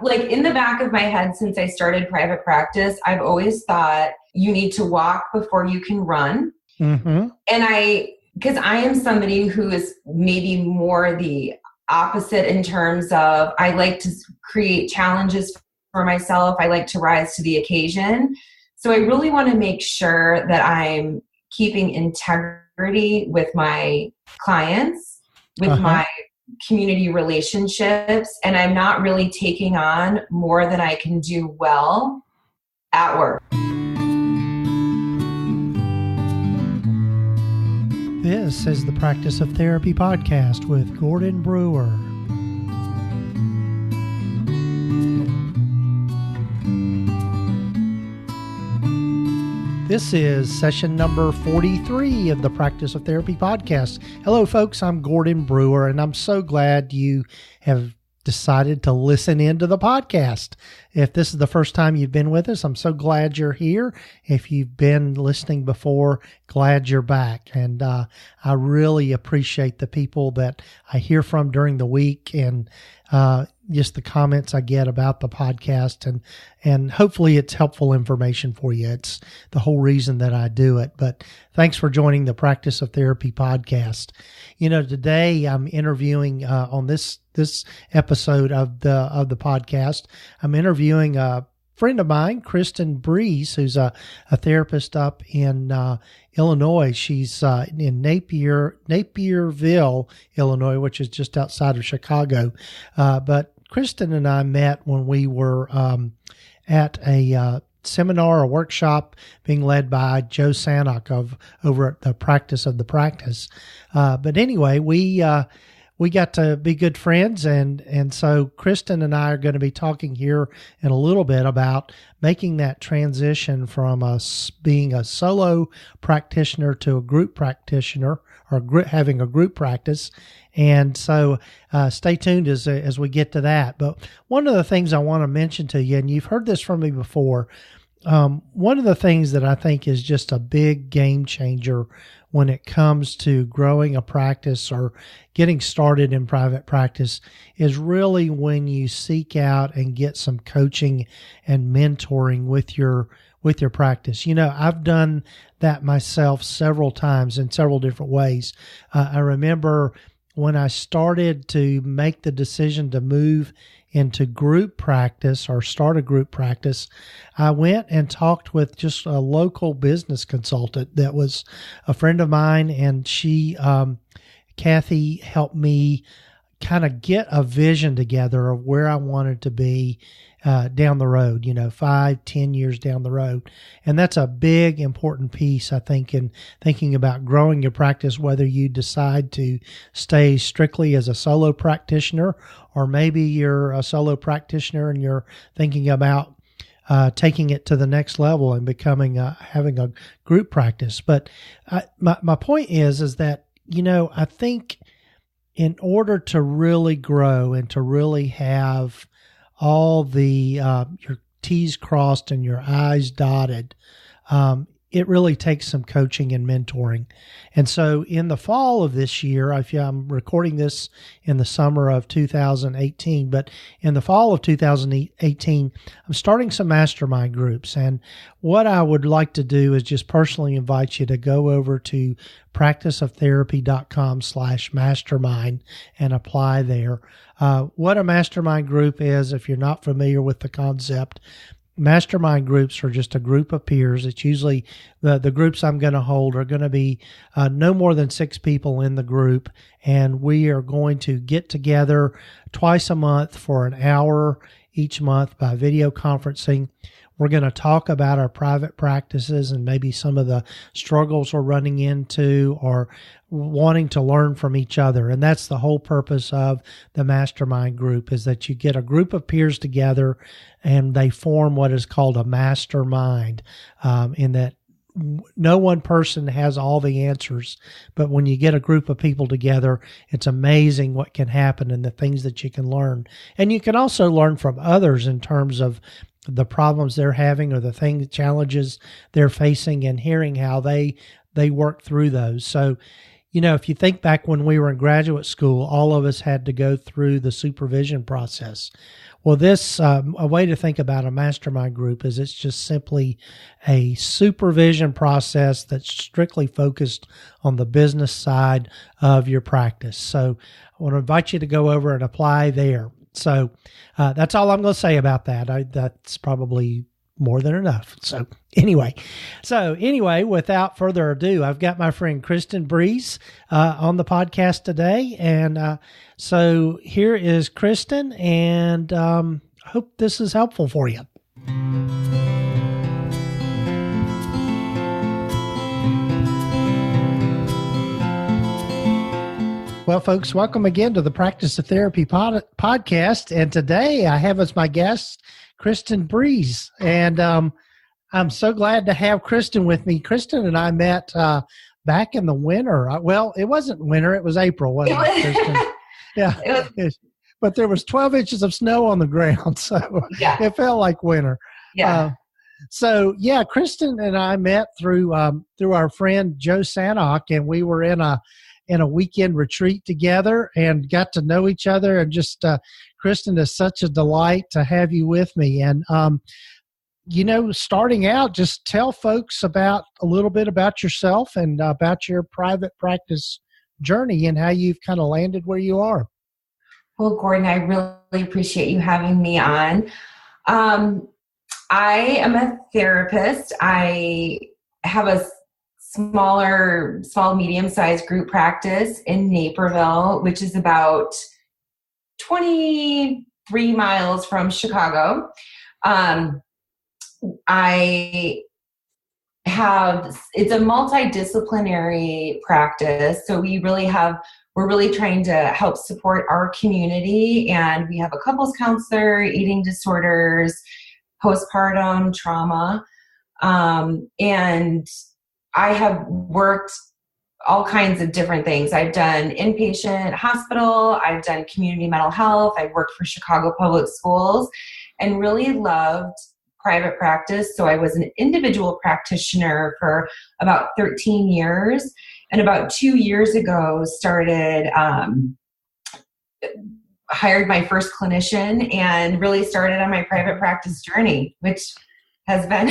like in the back of my head, since I started private practice, I've always thought you need to walk before you can run. Mm-hmm. And because I am somebody who is maybe more the opposite in terms of I like to create challenges for myself. I like to rise to the occasion. So I really want to make sure that I'm keeping integrity with my clients, with my community relationships, and I'm not really taking on more than I can do well at work. This is the Practice of Therapy podcast with Gordon Brewer. This is session number 43 of the Practice of Therapy podcast. Hello, folks. I'm Gordon Brewer, and I'm so glad you have decided to listen into the podcast. If this is the first time you've been with us, I'm so glad you're here. If you've been listening before, glad you're back. And I really appreciate the people that I hear from during the week and just the comments I get about the podcast, and hopefully it's helpful information for you. It's the whole reason that I do it. But thanks for joining the Practice of Therapy podcast. You know, today I'm interviewing on this episode of the podcast. I'm interviewing a friend of mine, Kristen Breese, who's a therapist up in Illinois. She's in Naperville, Illinois, which is just outside of Chicago. But Kristen and I met when we were at a seminar, a workshop being led by Joe Sanok over at the Practice of the Practice. But anyway, we got to be good friends, and so Kristen and I are going to be talking here in a little bit about making that transition from us being a solo practitioner to a group practitioner, or having a group practice. And so stay tuned as we get to that. But one of the things I want to mention to you, and you've heard this from me before, one of the things that I think is just a big game changer when it comes to growing a practice or getting started in private practice is really when you seek out and get some coaching and mentoring with your practice. You know, I've done that myself several times in several different ways. I remember when I started to make the decision to move into group practice or start a group practice, I went and talked with just a local business consultant that was a friend of mine, and she, Kathy, helped me kind of get a vision together of where I wanted to be down the road, 5-10 years down the road. And that's a big, important piece, I think, in thinking about growing your practice, whether you decide to stay strictly as a solo practitioner, or maybe you're a solo practitioner and you're thinking about taking it to the next level and having a group practice. But my point is that, I think in order to really grow and to really have all the your T's crossed and your I's dotted, it really takes some coaching and mentoring. And so in the fall of this year, I'm recording this in the summer of 2018, but in the fall of 2018, I'm starting some mastermind groups. And what I would like to do is just personally invite you to go over to practiceoftherapy.com/mastermind and apply there. What a mastermind group is, if you're not familiar with the concept, mastermind groups are just a group of peers. It's usually the groups I'm going to hold are going to be no more than 6 people in the group, and we are going to get together twice a month for an hour each month by video conferencing. We're going to talk about our private practices and maybe some of the struggles we're running into or wanting to learn from each other. And that's the whole purpose of the mastermind group, is that you get a group of peers together and they form what is called a mastermind, in that no one person has all the answers, but when you get a group of people together, it's amazing what can happen and the things that you can learn. And you can also learn from others in terms of the problems they're having or the challenges they're facing, and hearing how they work through those. So, if you think back when we were in graduate school, all of us had to go through the supervision process. Well, this a way to think about a mastermind group is it's just simply a supervision process that's strictly focused on the business side of your practice. So I want to invite you to go over and apply there. So that's all I'm going to say about that. That's probably more than enough. So anyway, without further ado, I've got my friend Kristen Breese on the podcast today. And so here is Kristen, and I hope this is helpful for you. Well, folks, welcome again to the Practice of Therapy podcast. And today I have as my guest Kristen Breese. And I'm so glad to have Kristen with me. Kristen and I met back in the winter. Well, it wasn't winter. It was April, wasn't it, Kristen? Yeah. But there was 12 inches of snow on the ground, so yeah. It felt like winter. Yeah. Kristen and I met through our friend Joe Sanok, and we were in a weekend retreat together and got to know each other. And just Kristen, is such a delight to have you with me. And starting out, just tell folks a little bit about yourself and about your private practice journey and how you've kind of landed where you are. Well, Gordon, I really appreciate you having me on. I am a therapist. I have a small, medium-sized group practice in Naperville, which is about 23 miles from Chicago. It's a multi-disciplinary practice. So we're really trying to help support our community. And we have a couples counselor, eating disorders, postpartum trauma. And I have worked all kinds of different things. I've done inpatient hospital, I've done community mental health, I've worked for Chicago Public Schools, and really loved private practice. So I was an individual practitioner for about 13 years, and about 2 years ago hired my first clinician and really started on my private practice journey, which has been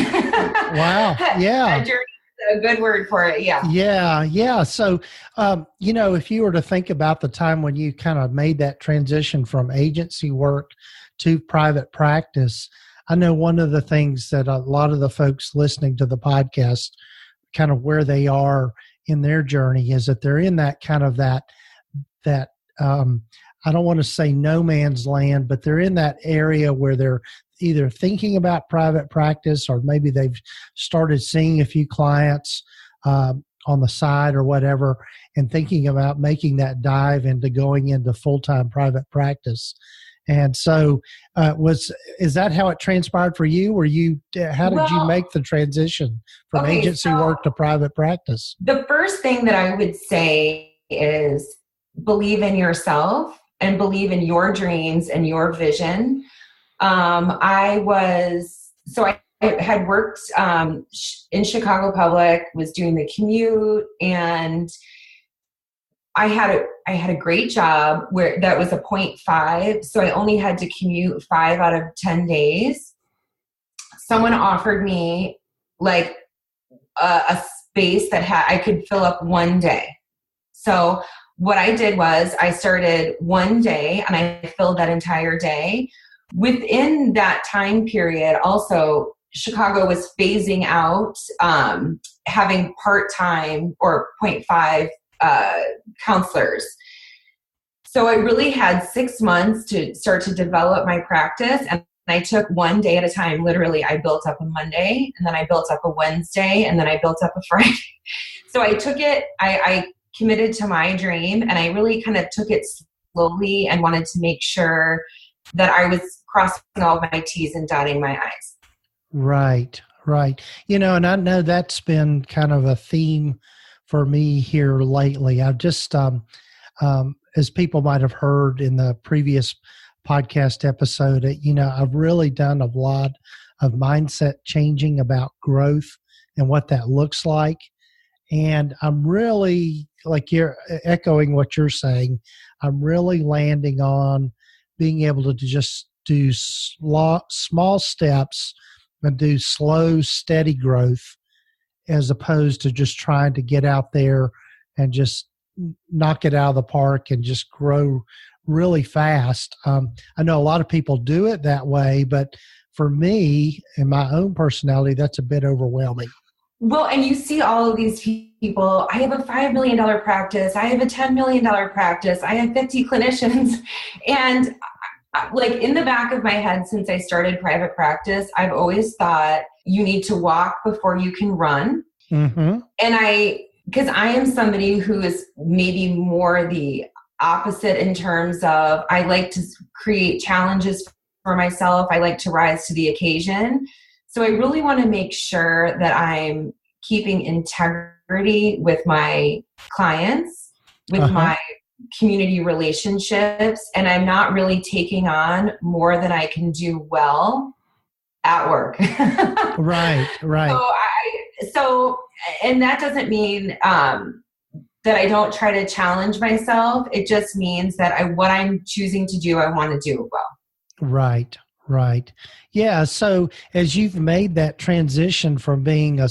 wow, yeah, a journey. A good word for it. Yeah. Yeah. So, if you were to think about the time when you kind of made that transition from agency work to private practice, I know one of the things that a lot of the folks listening to the podcast, kind of where they are in their journey, is that they're in that kind of that I don't want to say no man's land, but they're in that area where they're either thinking about private practice, or maybe they've started seeing a few clients on the side or whatever, and thinking about making that dive into going into full-time private practice. And so is that how it transpired for you? How did you make the transition from agency work to private practice? The first thing that I would say is believe in yourself and believe in your dreams and your vision. I had worked in Chicago Public, was doing the commute, and I had a great job where that was a 0.5, so I only had to commute 5 out of 10 days. Someone offered me like a space that I could fill up one day. So what I did was I started one day and I filled that entire day. Within that time period, also, Chicago was phasing out having part-time or 0.5 counselors. So I really had 6 months to start to develop my practice, and I took one day at a time. Literally, I built up a Monday, and then I built up a Wednesday, and then I built up a Friday. So I took it, I committed to my dream, and I really kind of took it slowly and wanted to make sure that I was crossing all my T's and dotting my I's. Right. And I know that's been kind of a theme for me here lately. I've just, as people might have heard in the previous podcast episode, I've really done a lot of mindset changing about growth and what that looks like. And I'm really, like you're echoing what you're saying, I'm really landing on being able to just do small steps and do slow, steady growth, as opposed to just trying to get out there and just knock it out of the park and just grow really fast. I know a lot of people do it that way, but for me and my own personality, that's a bit overwhelming. Well, and you see all of these people. I have a $5 million practice. I have a $10 million practice. I have 50 clinicians. And like in the back of my head, since I started private practice, I've always thought you need to walk before you can run. Mm-hmm. And because I am somebody who is maybe more the opposite in terms of I like to create challenges for myself. I like to rise to the occasion. So I really want to make sure that I'm keeping integrity with my clients, with my community relationships, and I'm not really taking on more than I can do well at work. Right. So, and that doesn't mean that I don't try to challenge myself. It just means that what I'm choosing to do, I want to do well. Right. Yeah. So as you've made that transition from being a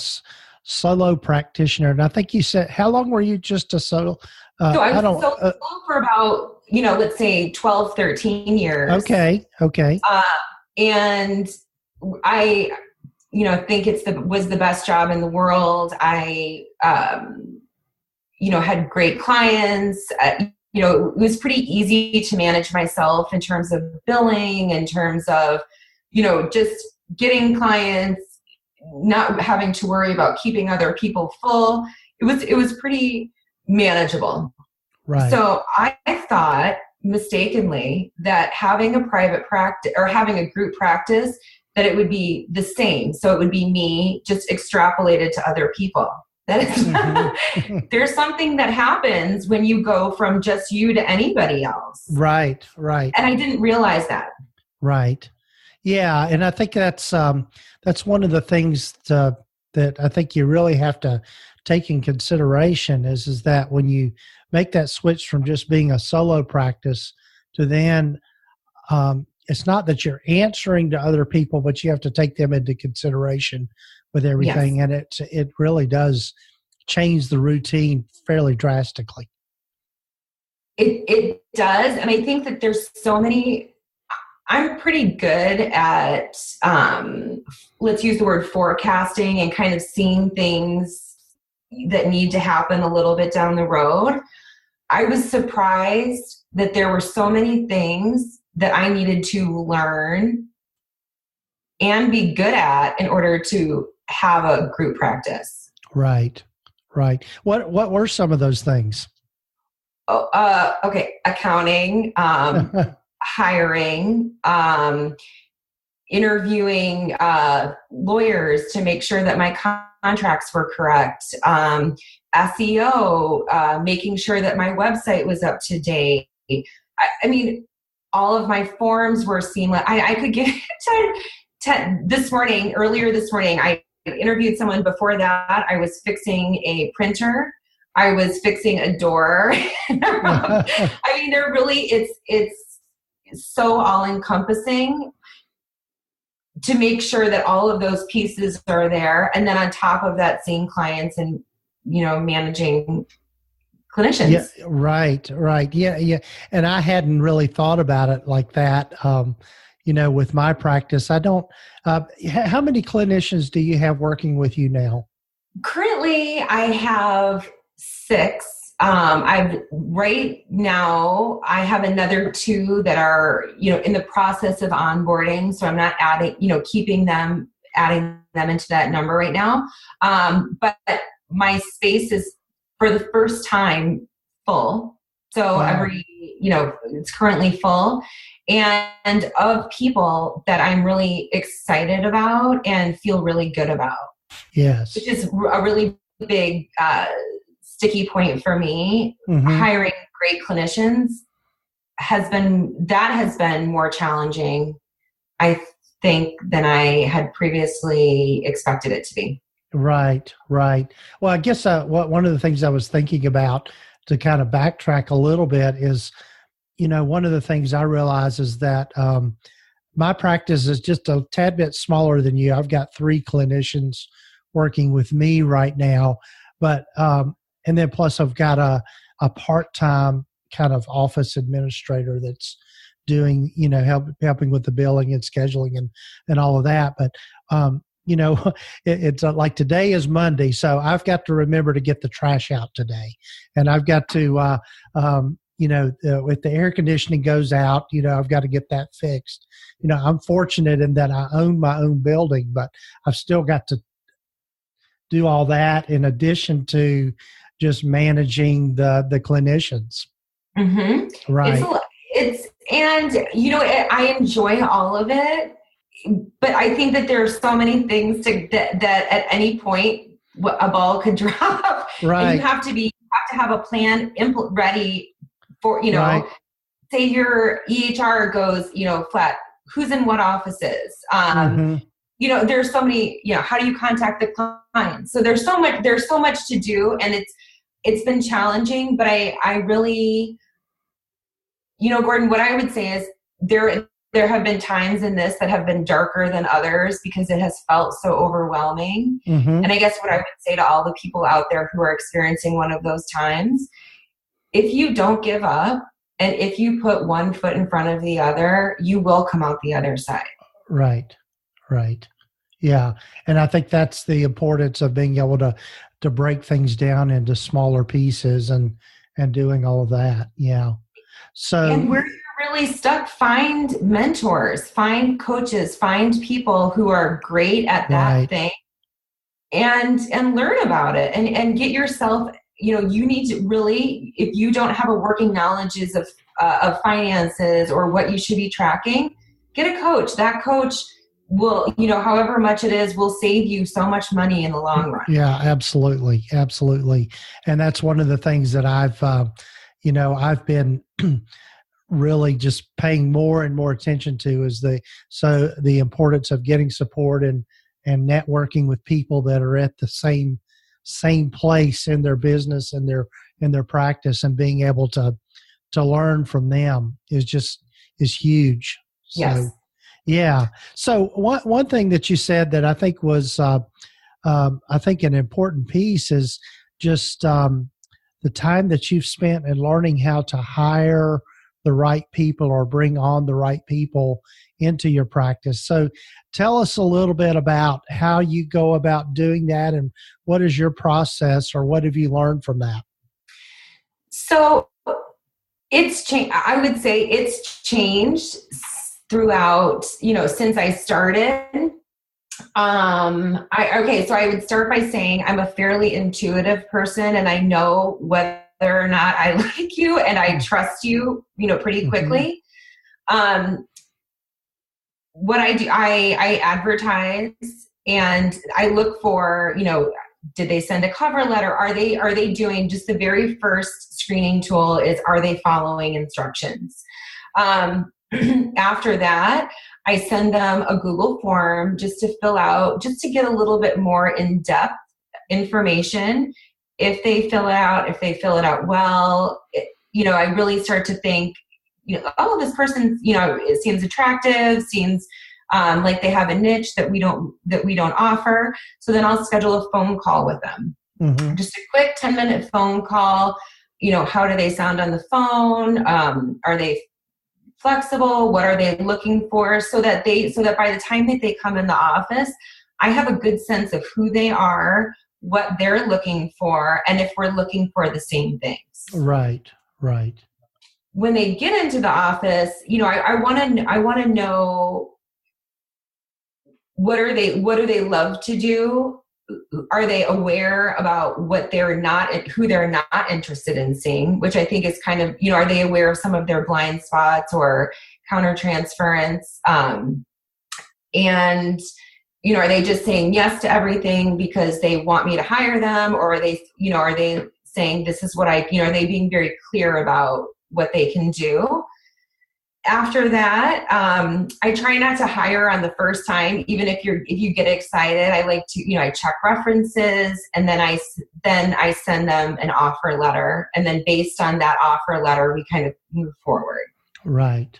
solo practitioner, and I think you said, how long were you just a solo? So I was solo for about, let's say 12, 13 years. Okay. And I, think was the best job in the world. I, had great clients. It was pretty easy to manage myself in terms of billing, in terms of, just getting clients, not having to worry about keeping other people full. It was pretty manageable. Right. So I thought mistakenly that having a private practice or having a group practice, that it would be the same. So it would be me just extrapolated to other people. That is, there's something that happens when you go from just you to anybody else. Right. And I didn't realize that. Right. Yeah. And I think that's one of the things that I think you really have to take in consideration is that when you make that switch from just being a solo practice to then, it's not that you're answering to other people, but you have to take them into consideration with everything. Yes. And it really does change the routine fairly drastically. It does. And I think that there's so many, I'm pretty good at, let's use the word forecasting and kind of seeing things that need to happen a little bit down the road. I was surprised that there were so many things that I needed to learn and be good at in order to have a group practice. Right. What were some of those things? Okay. Accounting, hiring, interviewing lawyers to make sure that my contracts were correct, SEO, making sure that my website was up to date. I mean, all of my forms were seamless. I could get to earlier this morning, I interviewed someone. Before that, I was fixing a printer. I was fixing a door. I mean, they're really, it's so all encompassing to make sure that all of those pieces are there. And then on top of that, seeing clients and, managing clinicians. Yeah, right. Yeah. And I hadn't really thought about it like that. With my practice, I don't, how many clinicians do you have working with you now? Currently I have 6. Right now I have another 2 that are, in the process of onboarding. So I'm not adding them into that number right now. But my space is for the first time full. So wow. It's currently full. And of people that I'm really excited about and feel really good about. Yes. Which is a really big sticky point for me. Mm-hmm. Hiring great clinicians has been more challenging, I think, than I had previously expected it to be. Right. Well, I guess one of the things I was thinking about to kind of backtrack a little bit is, one of the things I realize is that my practice is just a tad bit smaller than you. I've got 3 clinicians working with me right now, but and then plus I've got a part-time kind of office administrator that's doing, helping with the billing and scheduling and all of that. But it's like today is Monday, so I've got to remember to get the trash out today, and I've got to if the air conditioning goes out, I've got to get that fixed. I'm fortunate in that I own my own building, but I've still got to do all that in addition to just managing the clinicians. Mm-hmm. Right. I enjoy all of it, but I think that there are so many things that at any point a ball could drop. Right. And you have to have a plan ready for, right. Say your EHR goes, flat, who's in what offices? There's so many, how do you contact the client? So there's so much to do, and it's been challenging, but I really, Gordon, what I would say is there have been times in this that have been darker than others because it has felt so overwhelming. Mm-hmm. And I guess what I would say to all the people out there who are experiencing one of those times, if you don't give up and if you put one foot in front of the other, you will come out the other side. Right. Yeah. And I think that's the importance of being able to break things down into smaller pieces and doing all of that. Yeah. So, and where you're really stuck, find mentors, find coaches, find people who are great at that thing and learn about it and get yourself, you need to really, if you don't have a working knowledge of finances or what you should be tracking, get a coach. That coach will, however much it is, will save you so much money in the long run. Yeah, absolutely. Absolutely. And that's one of the things that I've been really just paying more and more attention to is the importance of getting support and networking with people that are at the same place in their business and their practice, and being able to learn from them is huge. So, yes. Yeah. So one thing that you said that I think was I think an important piece is just the time that you've spent in learning how to hire the right people or bring on the right people into your practice. So tell us a little bit about how you go about doing that, and what is your process, or what have you learned from that? So it's changed. I would say it's changed throughout, since I started. So I would start by saying I'm a fairly intuitive person, and I know whether or not I like you, and I trust you, pretty quickly. Mm-hmm. What I do, I advertise, and I look for, did they send a cover letter? Are they doing just the very first screening tool is, are they following instructions? After that, I send them a Google form just to fill out, just to get a little bit more in-depth information. If they fill it out well, I really start to think, this person, it seems attractive, seems like they have a niche that we don't offer. So then I'll schedule a phone call with them. Mm-hmm. Just a quick 10-minute phone call. How do they sound on the phone? Are they flexible? What are they looking for? So that by the time that they come in the office, I have a good sense of who they are, what they're looking for, and if we're looking for the same things. Right. When they get into the office, I want to know, what do they love to do? Are they aware about who they're not interested in seeing, which I think is kind of, are they aware of some of their blind spots or countertransference? And, are they just saying yes to everything because they want me to hire them? Or are they saying, this is what are they being very clear about what they can do? After that, I try not to hire on the first time, even if you get excited. I like to, I check references, and then I send them an offer letter, and then based on that offer letter, we kind of move forward. Right.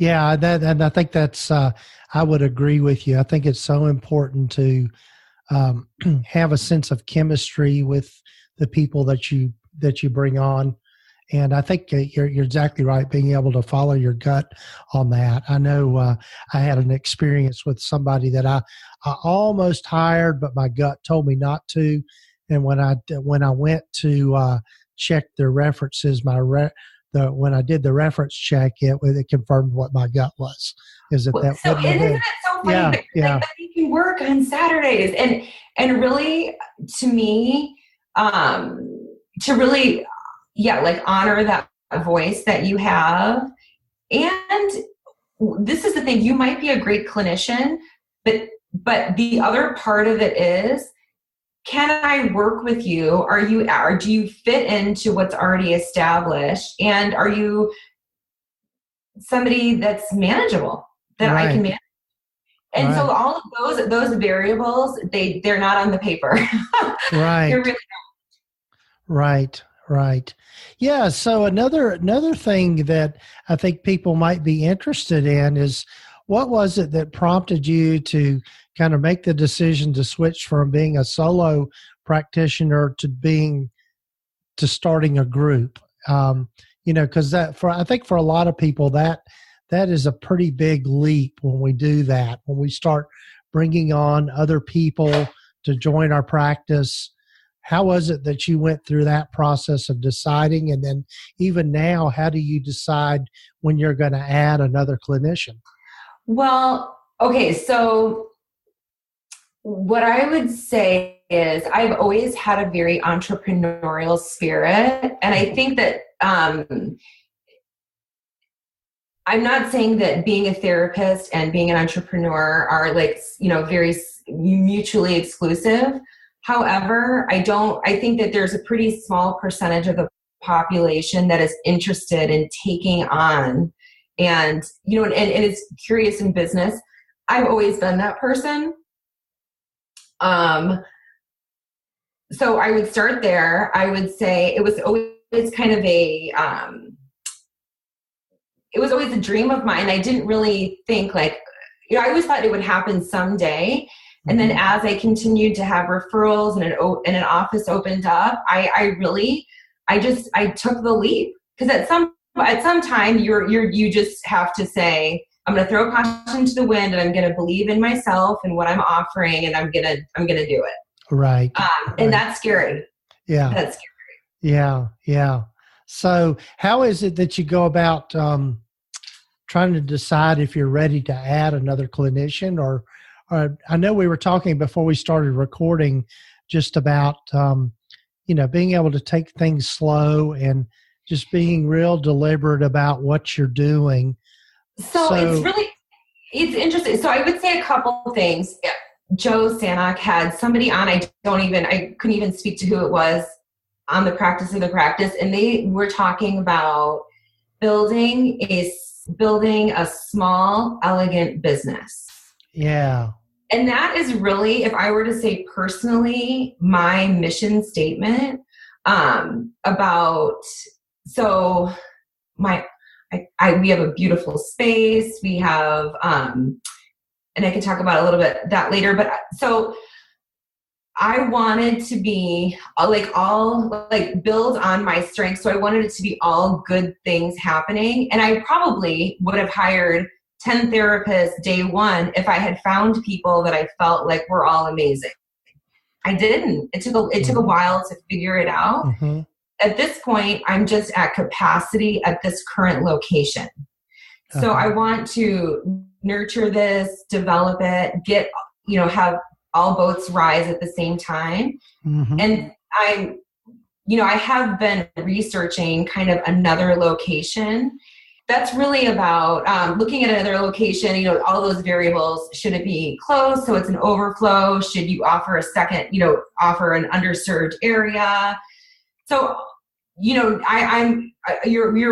Yeah, and I think that's, I would agree with you. I think it's so important to have a sense of chemistry with the people that you bring on. And I think you're exactly right, being able to follow your gut on that. I know I had an experience with somebody that I almost hired, but my gut told me not to. And when I went to check their references, when I did the reference check, it confirmed what my gut was. Is that that so wouldn't have isn't been? it so funny Yeah, that, yeah, like, that you can work on Saturdays and really, to me, to really, yeah, like honor that voice that you have. And this is the thing, you might be a great clinician, but the other part of it is, can I work with you? Or do you fit into what's already established? And are you somebody that's manageable, that I can manage? And so all of those variables, they're not on the paper. Right. They're really Right, right. Yeah, so another thing that I think people might be interested in is, what was it that prompted you to kind of make the decision to switch from being a solo practitioner to starting a group? Because I think for a lot of people that is a pretty big leap when we do that, when we start bringing on other people to join our practice. How was it that you went through that process of deciding? And then even now, how do you decide when you're going to add another clinician? Well, okay, so what I would say is I've always had a very entrepreneurial spirit. And I think that I'm not saying that being a therapist and being an entrepreneur are very mutually exclusive. However, I think that there's a pretty small percentage of the population that is interested in taking on and is curious in business. I've always been that person. So I would start there. I would say it was always kind of it was always a dream of mine. I didn't really think I always thought it would happen someday. And then as I continued to have referrals and an office opened up, I took the leap, because at some time you just have to say, I'm going to throw caution to the wind, and I'm going to believe in myself and what I'm offering, and I'm going to do it. Right. And that's scary. Yeah. That's scary. Yeah. Yeah. So how is it that you go about trying to decide if you're ready to add another clinician? Or I know we were talking before we started recording just about, being able to take things slow and just being real deliberate about what you're doing. So it's interesting. So I would say a couple of things. Joe Sanok had somebody on, I couldn't even speak to who it was, on the practice of the practice. And they were talking about building a small, elegant business. Yeah. And that is really, if I were to say personally, my mission statement we have a beautiful space. We have, and I can talk about a little bit that later, but so I wanted to be build on my strengths. So I wanted it to be all good things happening. And I probably would have hired 10 therapists day one if I had found people that I felt like were all amazing. I didn't. It took a while to figure it out. Mm-hmm. At this point, I'm just at capacity at this current location. So I want to nurture this, develop it, have all boats rise at the same time. Mm-hmm. And I have been researching kind of another location. That's really about looking at another location, all those variables. Should it be close so it's an overflow? Should you offer a second, offer an underserved area? So, you're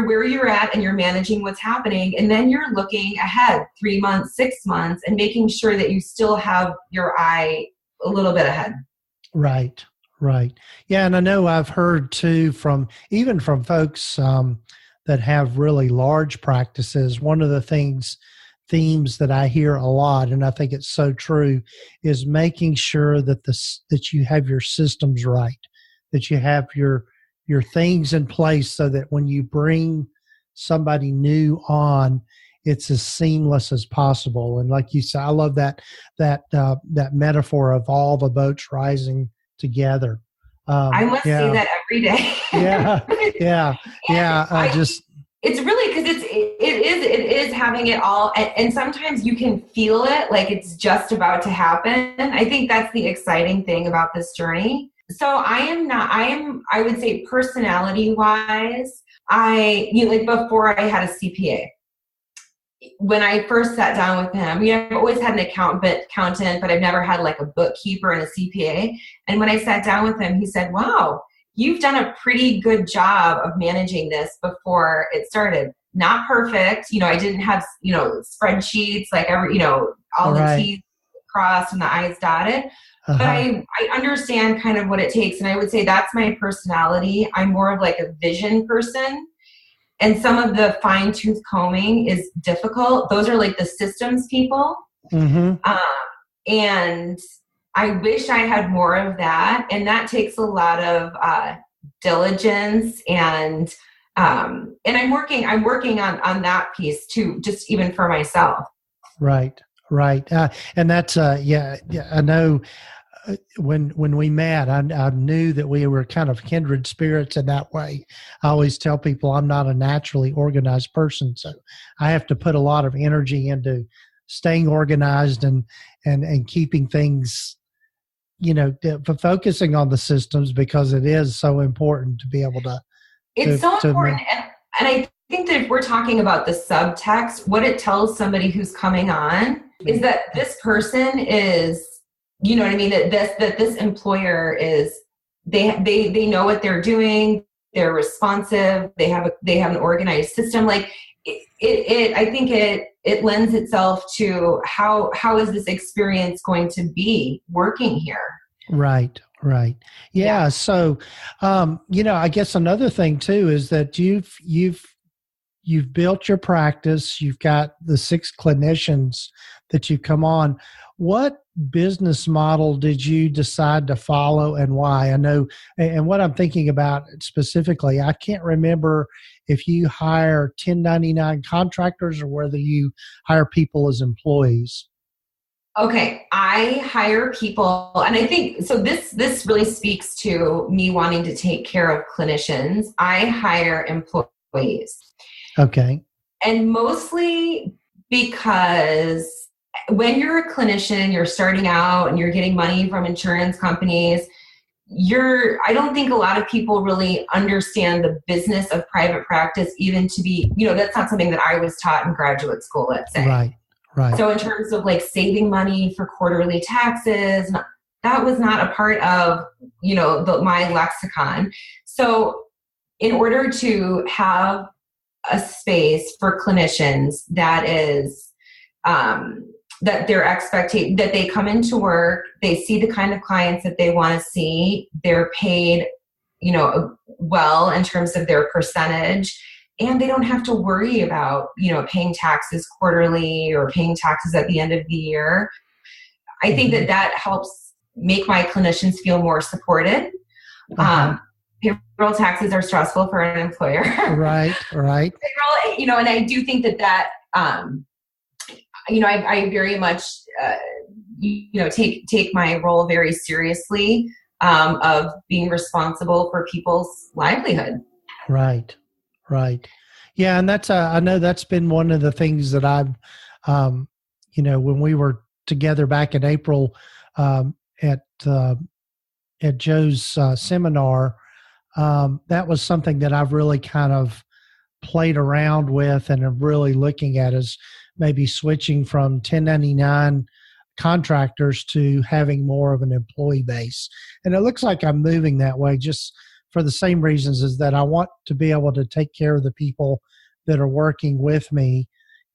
where you're at, and you're managing what's happening. And then you're looking ahead 3 months, 6 months, and making sure that you still have your eye a little bit ahead. Right. Right. Yeah. And I know I've heard too from folks that that have really large practices, one of the themes that I hear a lot, and I think it's so true, is making sure that that you have your systems right, that you have your things in place so that when you bring somebody new on, it's as seamless as possible. And like you said, I love that metaphor of all the boats rising together. I must say that every day. It's really, because it is having it all, and sometimes you can feel it like it's just about to happen. I think that's the exciting thing about this journey. So I would say personality wise, like before I had a CPA, when I first sat down with him, I've always had an accountant, but I've never had like a bookkeeper and a CPA. And when I sat down with him, he said, "Wow, you've done a pretty good job of managing this before it started. Not perfect. I didn't have, spreadsheets, like all the T's crossed and the I's dotted. Uh-huh. But I understand kind of what it takes." And I would say that's my personality. I'm more of like a vision person. And some of the fine tooth combing is difficult. Those are like the systems people. Mm-hmm. And I wish I had more of that. And that takes a lot of diligence and I'm working on that piece too, just even for myself. Right. And that's, I know when we met, I knew that we were kind of kindred spirits in that way. I always tell people I'm not a naturally organized person, so I have to put a lot of energy into staying organized and keeping things, focusing on the systems, because it is so important to be able to. It's so important. And I think that if we're talking about the subtext, what it tells somebody who's coming on is that this person is, you know what I mean? That this employer is, they know what they're doing. They're responsive. They have an organized system. Like I think it lends itself to how is this experience going to be working here? Right. Yeah. So, I guess another thing too is that you've built your practice. You've got the 6 clinicians that you come on. What business model did you decide to follow and why? I know, and what I'm thinking about specifically, I can't remember if you hire 1099 contractors or whether you hire people as employees. Okay, I hire people, and I think, so this really speaks to me wanting to take care of clinicians. I hire employees. Okay. And mostly because when you're a clinician, you're starting out and you're getting money from insurance companies, I don't think a lot of people really understand the business of private practice, even to be, that's not something that I was taught in graduate school, let's say. Right. So in terms of like saving money for quarterly taxes, that was not a part of, my lexicon. So in order to have a space for clinicians that is, that their expectation, that they come into work, they see the kind of clients that they want to see, they're paid, well in terms of their percentage, and they don't have to worry about, paying taxes quarterly or paying taxes at the end of the year. I think that helps make my clinicians feel more supported. Payroll taxes are stressful for an employer. Right. Payroll, and I do think that I very much, take my role very seriously, of being responsible for people's livelihood. Right. Yeah. And that's, I know that's been one of the things that I've, when we were together back in April, at Joe's seminar, that was something that I've really kind of played around with and am really looking at, is maybe switching from 1099 contractors to having more of an employee base. And it looks like I'm moving that way just for the same reasons, is that I want to be able to take care of the people that are working with me,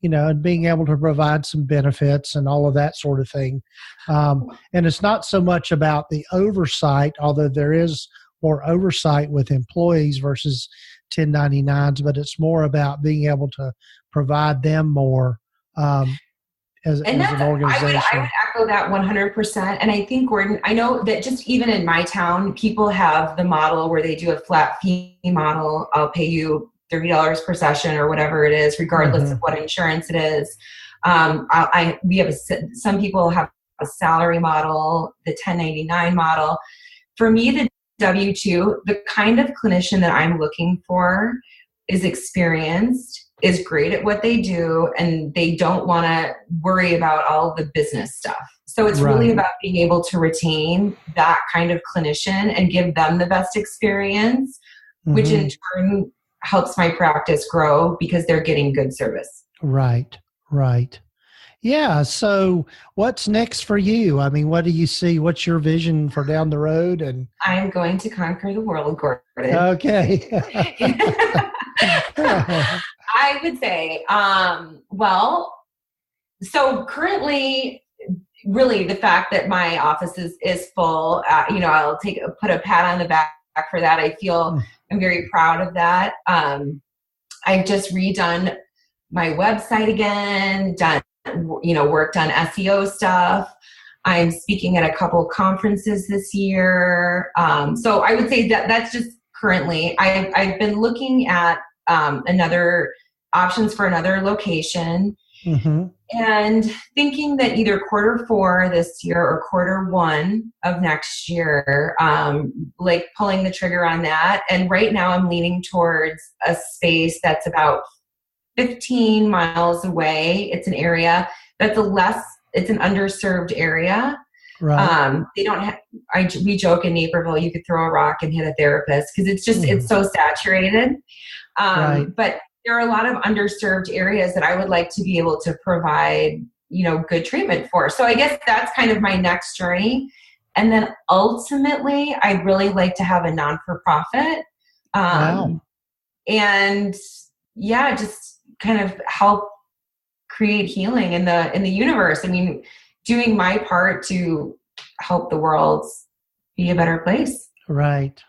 and being able to provide some benefits and all of that sort of thing. And it's not so much about the oversight, although there is more oversight with employees versus 1099s, but it's more about being able to provide them more as an organization. I would echo that 100%. And I think, Gordon, I know that just even in my town, people have the model where they do a flat fee model. I'll pay you $30 per session or whatever it is, regardless of what insurance it is. Some people have a salary model, the 1099 model. For me, the W-2, the kind of clinician that I'm looking for is experienced, is great at what they do, and they don't want to worry about all the business stuff. So it's really about being able to retain that kind of clinician and give them the best experience, which in turn helps my practice grow because they're getting good service. Right. Yeah. So what's next for you? I mean, what do you see? What's your vision for down the road? And I'm going to conquer the world, Gordon. Okay. I would say, so currently, really the fact that my office is full, I'll put a pat on the back for that. I feel I'm very proud of that. I've just redone my website again, worked on SEO stuff. I'm speaking at a couple conferences this year. So I would say that that's just currently. I've been looking at another options for another location, and thinking that either quarter 4 this year or quarter 1 of next year, like pulling the trigger on that. And right now I'm leaning towards a space that's about 15 miles away. It's an area that's it's an underserved area. Right. They don't have, we joke in Naperville, you could throw a rock and hit a therapist because it's just, it's so saturated. But there are a lot of underserved areas that I would like to be able to provide, good treatment for. So I guess that's kind of my next journey. And then ultimately, I'd really like to have a non-for-profit. And just kind of help create healing in the universe. I mean, doing my part to help the world be a better place. Right.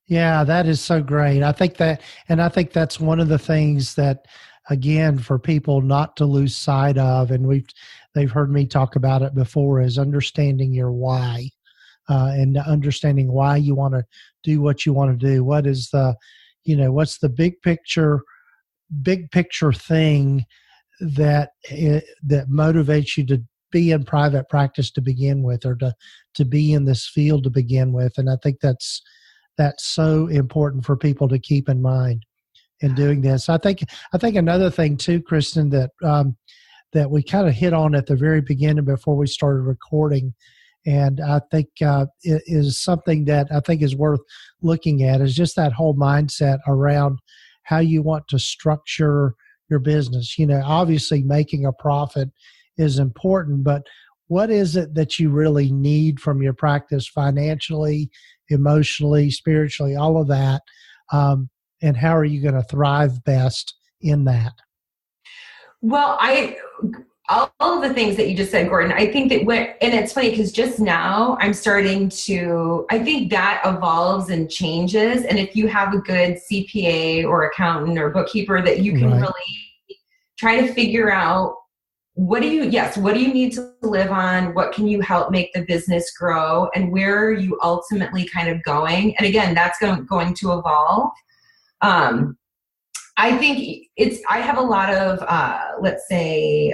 Yeah, that is so great. I think that's one of the things that, again, for people not to lose sight of, and they've heard me talk about it before, is understanding your why, and understanding why you want to do what you want to do. What is what's the big picture thing that motivates you to be in private practice to begin with, or to be in this field to begin with. And I think that's so important for people to keep in mind in doing this. I think another thing too, Kristen, that we kind of hit on at the very beginning before we started recording, and I think it is something that I think is worth looking at, is just that whole mindset around how you want to structure your business. Obviously making a profit is important, but what is it that you really need from your practice financially, emotionally, spiritually, all of that, and how are you going to thrive best in that? Well, all of the things that you just said, Gordon, I think that and it's funny because just now I'm starting to, I think that evolves and changes. And if you have a good CPA or accountant or bookkeeper, that you can really try to figure out what do you need to live on? What can you help make the business grow? And where are you ultimately kind of going? And again, that's going to evolve. I think I have a lot of, let's say,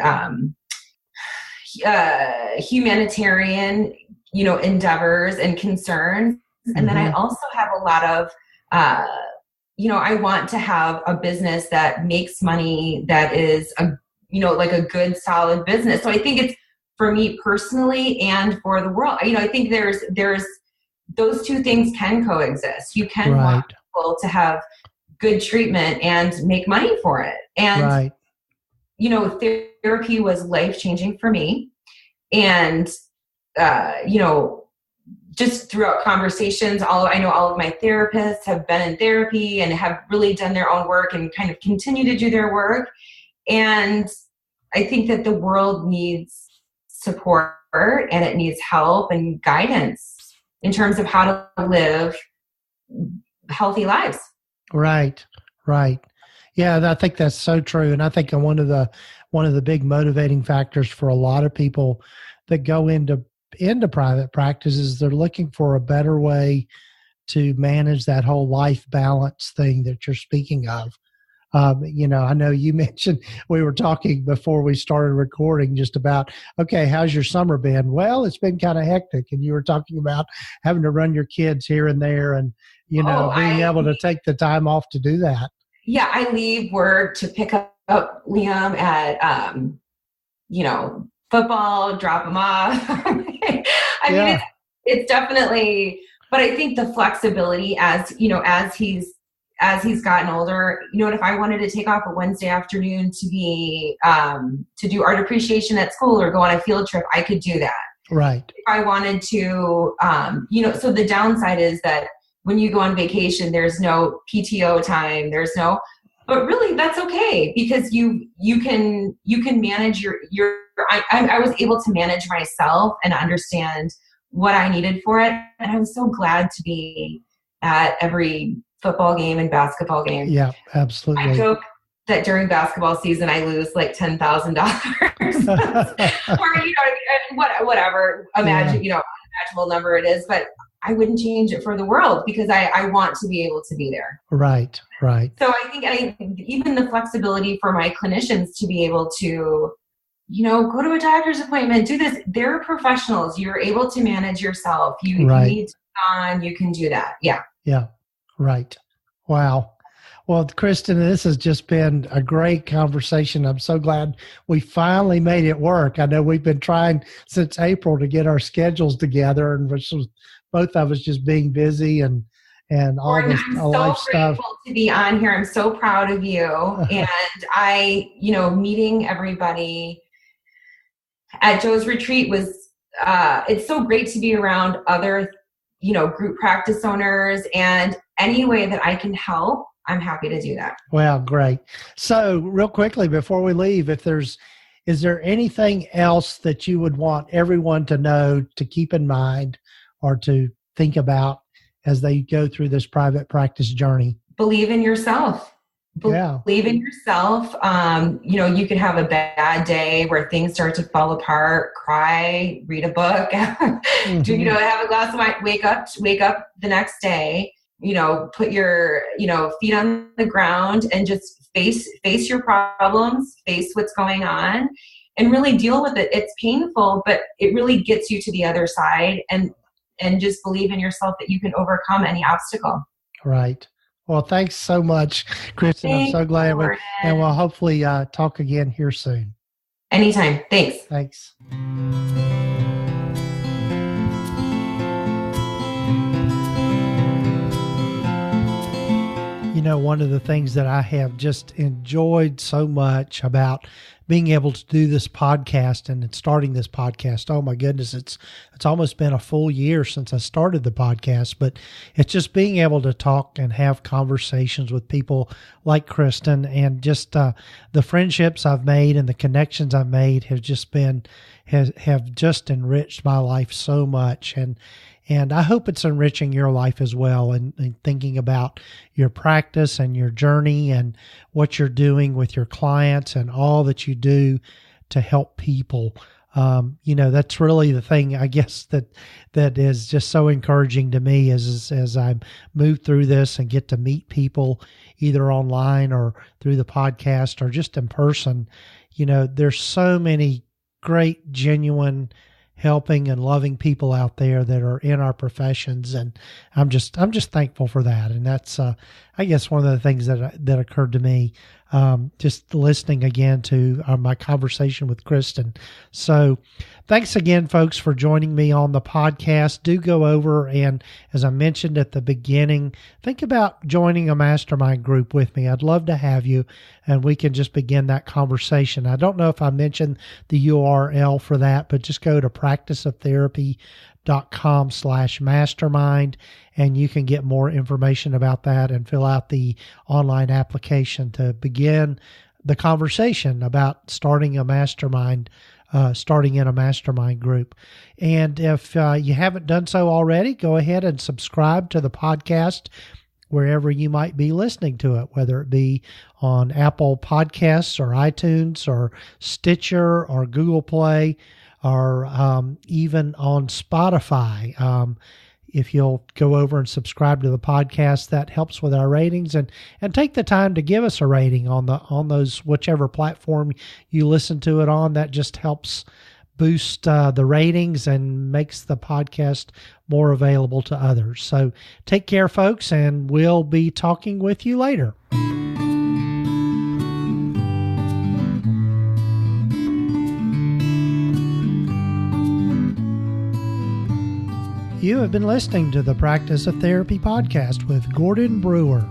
humanitarian, endeavors and concerns. And then I also have a lot of, I want to have a business that makes money, that is like a good, solid business. So I think it's for me personally and for the world. I think there's those two things can coexist. You can want people to have good treatment and make money for it. And, therapy was life-changing for me. And, just throughout conversations, I know all of my therapists have been in therapy and have really done their own work and kind of continue to do their work. And I think that the world needs support and it needs help and guidance in terms of how to live healthy lives. Right. Right. Yeah, I think that's so true. And I think one of the big motivating factors for a lot of people that go into private practice is they're looking for a better way to manage that whole life balance thing that you're speaking of. I know you mentioned, we were talking before we started recording just about, okay, how's your summer been? Well, it's been kind of hectic. And you were talking about having to run your kids here and there and, being able to take the time off to do that. Yeah, I leave work to pick up Liam at, football, drop him off. I mean, it's definitely, but I think the flexibility as he's gotten older, if I wanted to take off a Wednesday afternoon to be, to do art appreciation at school or go on a field trip, I could do that. Right. If I wanted to, so the downside is that when you go on vacation, there's no PTO time, but really that's okay because you can manage I was able to manage myself and understand what I needed for it. And I was so glad to be at every football game and basketball game. Yeah, absolutely. I joke that during basketball season, I lose like $10,000 or, whatever, unimaginable number it is, but I wouldn't change it for the world because I want to be able to be there. Right. Right. So I think even the flexibility for my clinicians to be able to, go to a doctor's appointment, do this. They're professionals. You're able to manage yourself. You need to be on, you can do that. Yeah. Yeah. Right. Wow. Well, Kristen, this has just been a great conversation. I'm so glad we finally made it work. I know we've been trying since April to get our schedules together, and both of us just being busy and all this life stuff. I'm so grateful to be on here. I'm so proud of you. And meeting everybody at Joe's retreat was, it's so great to be around other, group practice owners, and any way that I can help, I'm happy to do that. Well, great. So real quickly before we leave, is there anything else that you would want everyone to know, to keep in mind, or to think about as they go through this private practice journey? Believe in yourself. Believe in yourself. You could have a bad day where things start to fall apart, cry, read a book, have a glass of wine, wake up the next day, put your, feet on the ground and just face your problems, face what's going on and really deal with it. It's painful, but it really gets you to the other side, and just believe in yourself that you can overcome any obstacle. Right. Well, thanks so much, Kristen. I'm so glad. And we'll hopefully talk again here soon. Anytime. Thanks. Thanks. One of the things that I have just enjoyed so much about being able to do this podcast and starting this podcast, oh my goodness, it's almost been a full year since I started the podcast, but it's just being able to talk and have conversations with people like Kristen, and just the friendships I've made and the connections I've made have just enriched my life so much. And I hope it's enriching your life as well, and thinking about your practice and your journey and what you're doing with your clients and all that you do to help people. That's really the thing, I guess, that is just so encouraging to me as I move through this and get to meet people either online or through the podcast or just in person. There's so many great, genuine, helping and loving people out there that are in our professions, and I'm just thankful for that. And that's I guess one of the things that occurred to me just listening again to my conversation with Kristen. So thanks again, folks, for joining me on the podcast. Do go over and, as I mentioned at the beginning, think about joining a mastermind group with me. I'd love to have you, and we can just begin that conversation. I don't know if I mentioned the URL for that, but just go to practiceoftherapy.com/mastermind, and you can get more information about that and fill out the online application to begin the conversation about starting in a mastermind group. And if you haven't done so already, go ahead and subscribe to the podcast wherever you might be listening to it, whether it be on Apple Podcasts or iTunes or Stitcher or Google Play or even on Spotify. If you'll go over and subscribe to the podcast, that helps with our ratings, and take the time to give us a rating on those whichever platform you listen to it on. That just helps boost the ratings and makes the podcast more available to others. So take care, folks, and we'll be talking with you later. You have been listening to the Practice of Therapy podcast with Gordon Brewer.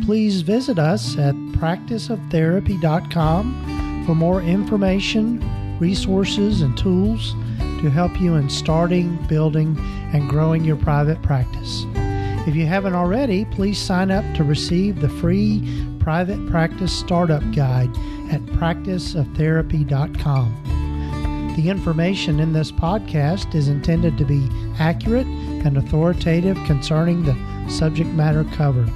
Please visit us at practiceoftherapy.com for more information, resources, and tools to help you in starting, building, and growing your private practice. If you haven't already, please sign up to receive the free private practice startup guide at practiceoftherapy.com. The information in this podcast is intended to be accurate and authoritative concerning the subject matter covered.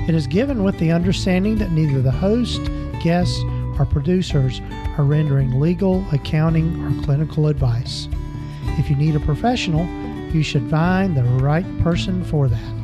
It is given with the understanding that neither the host, guests, or producers are rendering legal, accounting, or clinical advice. If you need a professional, you should find the right person for that.